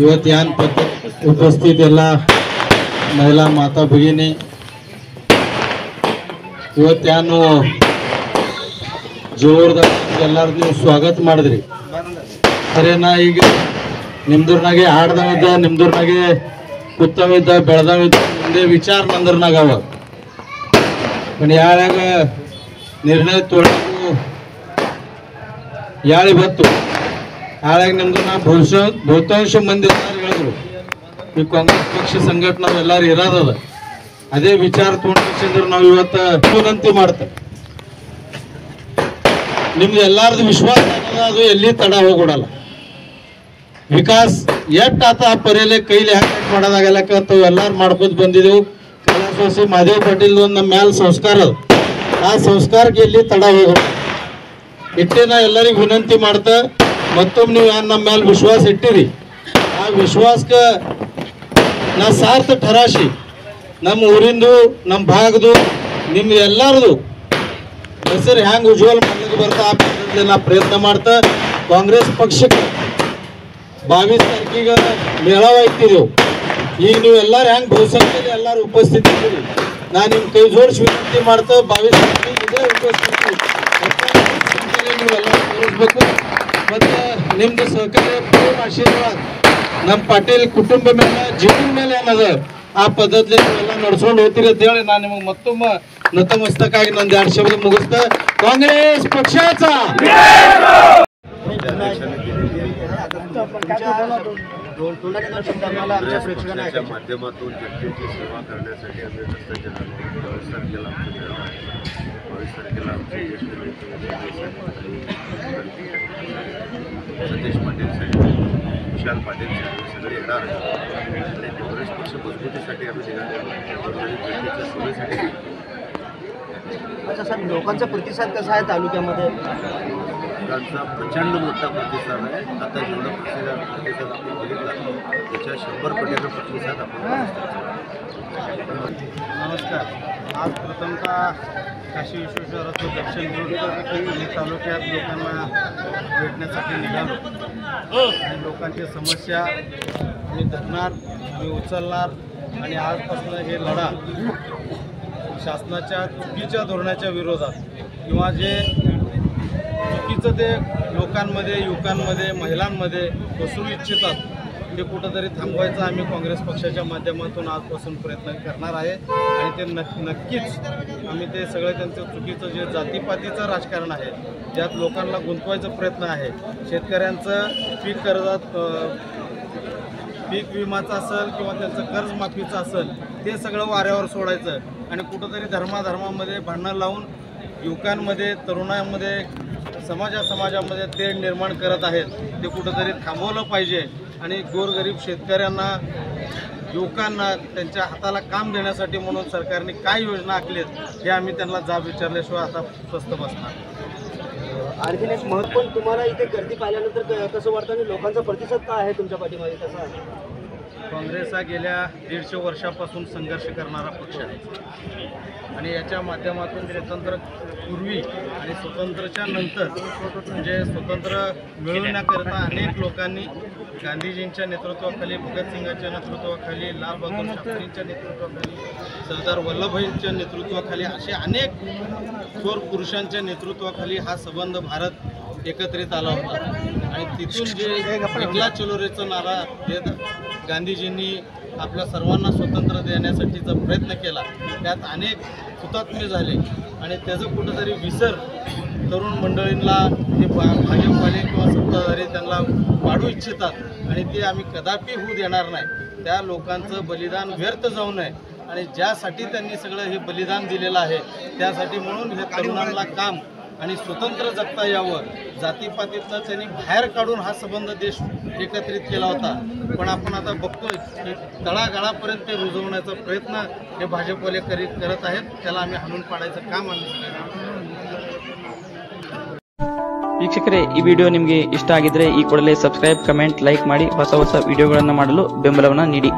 ಇವತ್ತು ಯಾನ್ उपस्थित ಎಲ್ಲ महिला माता भगिनी ಇವತ್ತು ಯಾನು ಜೋರ್ದಾರ್ ಎಲ್ಲಾರ್ದು ಸ್ವಾಗತ ಮಾಡಿದ್ರಿ ಖರೇನಾ ಈಗ ನಿಮ್ದೂರ್ನಾಗೆ ಆಡ್ದವಿದ್ದ ನಿಮ್ದೂರ್ನಾಗೆ ಕುತ್ತವಿದ್ದ ಬೆಳೆದವಿದ್ದ ಮುಂದೆ ವಿಚಾರ ನಂದ್ರನಾಗ ಅವ पण ಯಾವಾಗ ನಿರ್ಣಯ ತೊಗೊಳ್ಳೋದು ಯಾಳಿ ಬತ್ತು ಆಳಾಗ ನಿಮ್ದು ನಾ ಬಹುತಾಂಶ ಮಂದಿ ಹೇಳಿದ್ರು ಈ ಕಾಂಗ್ರೆಸ್ ಪಕ್ಷ ಸಂಘಟನೆ ಎಲ್ಲರೂ ಇರೋದದ ಅದೇ ವಿಚಾರ ತಗೊಂಡ್ರೆ ನಾವು ಇವತ್ತು ವಿನಂತಿ ಮಾಡ್ತೇವೆ ನಿಮ್ದು ಎಲ್ಲಾರ್ದು ವಿಶ್ವಾಸ ಅದು ಎಲ್ಲಿ ತಡ ಹೋಗ್ಬಿಡಲ್ಲ ವಿಕಾಸ್ ಎಟ್ ಆತ ಪರಿಯಲೆ ಕೈಲಿ ಹಾಕಿ ಮಾಡೋದಾಗಲಕ್ಕ ಎಲ್ಲಾರು ಮಾಡ್ಕೋತ ಬಂದಿದ್ದೆವು ಕೈಲಾಸವಾಸಿ ಮಹದೇವ್ ಪಾಟೀಲ್ ಒಂದು ನಮ್ಮ ಮ್ಯಾಲ ಸಂಸ್ಕಾರ ಅದು ಆ ಸಂಸ್ಕಾರಕ್ಕೆ ಎಲ್ಲಿ ತಡ ಹೋಗ್ಬಿಡ ಇಟ್ಟೆ ನಾ ಎಲ್ಲರಿಗೂ ವಿನಂತಿ ಮಾಡ್ತಾ ಮತ್ತೊಮ್ಮೆ ನೀವು ನಮ್ಮ ಮ್ಯಾಲ ವಿಶ್ವಾಸ ಇಟ್ಟಿರಿ ಆ ವಿಶ್ವಾಸಕ್ಕೆ ನಾ ಸಾರ್ಥ ठराशी ನಮ್ಮ ಊರಿಂದು ನಮ್ಮ ಭಾಗದು ನಿಮ್ದು ಎಲ್ಲರದು ಹೆಸರು ಹ್ಯಾಂಗ ಉಜ್ವಲ ಮಾಡ್ಲಿಕ್ಕೆ ಬರ್ತಾ ಆ ಪದ್ಧತಿಯಲ್ಲಿ ನಾ ಪ್ರಯತ್ನ ಮಾಡ್ತಾ ಕಾಂಗ್ರೆಸ್ ಪಕ್ಷಕ್ಕೆ 22 ತಾರೀಕಿಗೆ ಮೇಳಾವ ಇಟ್ಟಿದ್ದೆವು ಈಗ ನೀವು ಎಲ್ಲರೂ ಹ್ಯಾಂಗ ಬಹುಸಂಖ್ಯೆಯಲ್ಲಿ ಎಲ್ಲರೂ ಉಪಸ್ಥಿತಿ ಇದ್ದೀರಿ ನಾನು ನಿಮ್ಮ ಕೈ ಜೋಡಿಸಿ ವಿನಂತಿ ಮಾಡ್ತಾ 22 ತಾರೀಕಿಗೆ ಇದೇ ಉಪಸ್ಥಿತಿ ನೀವೆಲ್ಲ ತೋರಿಸ್ಬೇಕು ಮತ್ತು ನಿಮ್ದು ಸಹಕಾರ ಪೂರ್ಣ ಆಶೀರ್ವಾದ ನಮ್ಮ ಪಾಟೀಲ್ ಕುಟುಂಬ ಮೇಲೆ ಜೀವನ ಮೇಲೆ ಏನದ ಆ ಪದ್ಧತಿ ನೀವೆಲ್ಲ ನಡ್ಸ್ಕೊಂಡು ಹೋಗ್ತೀರಿ ಅಂತ ಹೇಳಿ ನಾನು ನಿಮಗೆ ಮತ್ತೊಮ್ಮೆ ನತಮಸ್ತಕಾಗಿ ನಂದು 2 ಶಬ್ದ ಮುಗಿಸ್ತಾ ಕಾಂಗ್ರೆಸ್ पक्षाचा माध्यमातून जनतेची सेवा करण्यासाठी आम्ही भ्रष्टाचाराला 22 तारखेला आमचे ज्येष्ठ सतीश पाटील साहेब विशाल पाटील साहेब सगळे येणार आहेत आणि काँग्रेस पक्ष मजबूतीसाठी आम्ही निघाले सेवेसाठी. अच्छा सर, लोकांचा प्रतिसाद कसा आहे तालुक्यामध्ये? लोकांचा प्रचंड मोठा प्रतिसाद आहे. आता जेवढा प्रतिसाद आपण बघितला त्याच्या 100 पटीचा प्रतिसाद आपण. नमस्कार. आज प्रथमतः काशी विश्वेश्वराचं दर्शन घेऊन तालुक्यात लोकांना भेटण्यासाठी निघालो आणि लोकांची समस्या मी धरणार, मी उचलणार आणि आजपासून हे लढा शासनाच्या चुकीच्या धोरणाच्या विरोधात किंवा जे चुकीचं ते लोकांमध्ये युवकांमध्ये महिलांमध्ये बसवू इच्छितात ते कुठंतरी थांबवायचं आम्ही काँग्रेस पक्षाच्या माध्यमातून आजपासून प्रयत्न करणार आहे आणि ते नक्कीच आम्ही ते सगळं त्यांचं चुकीचं जे जातीपातीचं राजकारण आहे ज्यात लोकांना गुंतवायचा प्रयत्न आहे शेतकऱ्यांचं पीक कर्जात पीक विमाचं असेल किंवा त्यांचं कर्जमाफीचं असेल ते सगळं वाऱ्यावर सोडायचं आणि कुठंतरी धर्मामध्ये भांडणं लावून युवकांमध्ये तरुणांमध्ये समाजामध्ये तेढ निर्माण करत आहेत ते कुठंतरी थांबवलं पाहिजे आणि गोरगरीब शेतकऱ्यांना युवकांना त्यांच्या हाताला काम देण्यासाठी म्हणून सरकारने काय योजना आखलीत हे आम्ही त्यांना जाब विचारल्याशिवाय आता स्वस्त बसणार. आणखीन एक महत्त्वपूर्ण तुम्हाला इथे गर्दी पाहिल्यानंतर कसं वाटतं आणि लोकांचा प्रतिसाद काय आहे तुमच्या पाठीमागे कसा आहे? काँग्रेस हा गेल्या 150 वर्षापासून संघर्ष करणारा पक्ष आहे आणि याच्या माध्यमातून स्वातंत्र्यपूर्वी आणि स्वातंत्र्याच्या नंतर म्हणजे स्वातंत्र्य मिळवण्याकरता अनेक लोकांनी गांधीजींच्या नेतृत्वाखाली भगतसिंगांच्या नेतृत्वाखाली लाल बहादूर शास्त्रींच्या नेतृत्वाखाली सरदार वल्लभभाईंच्या नेतृत्वाखाली असे अनेक थोर पुरुषांच्या नेतृत्वाखाली हा संबंध भारत एकत्रित आला होता आणि तिथून जे एकला चलो रेचा नारा देत गांधीजींनी आपल्या सर्वांना स्वातंत्र्य देण्यासाठीचा प्रयत्न केला त्यात अनेक हुतात्मे झाले आणि त्याचं कुठंतरी विसर तरुण मंडळींना हे भाजपवाले किंवा सत्ताधारी त्यांना वाढू इच्छितात आणि ते आम्ही कदापि होऊ देणार नाही. त्या लोकांचं बलिदान व्यर्थ जाऊ नये आणि ज्यासाठी त्यांनी सगळं हे बलिदान दिलेलं आहे त्यासाठी म्हणून हे तरुणांना काम आणि स्वतंत्र जगता यावं जातीपातीतनं त्यांनी बाहेर काढून हा संबंध देश एकत्रित केला होता. पण आपण आता बघतोय की तळागाळापर्यंत ते रुजवण्याचा प्रयत्न हे भाजपवाले करत आहेत. त्याला आम्ही हाणून पाडायचं काम आम्ही ವೀಕ್ಷಕರೇ, ಈ ವಿಡಿಯೋ ನಿಮಗೆ ಇಷ್ಟ ಆಗಿದ್ರೆ ಈ ಕೂಡಲೇ ಸಬ್ಸ್ಕ್ರೈಬ್, ಕಮೆಂಟ್, ಲೈಕ್ ಮಾಡಿ ಹೊಸ ವಿಡಿಯೋಗಳನ್ನು ಮಾಡಲು ಬೆಂಬಲವನ್ನು ನೀಡಿ.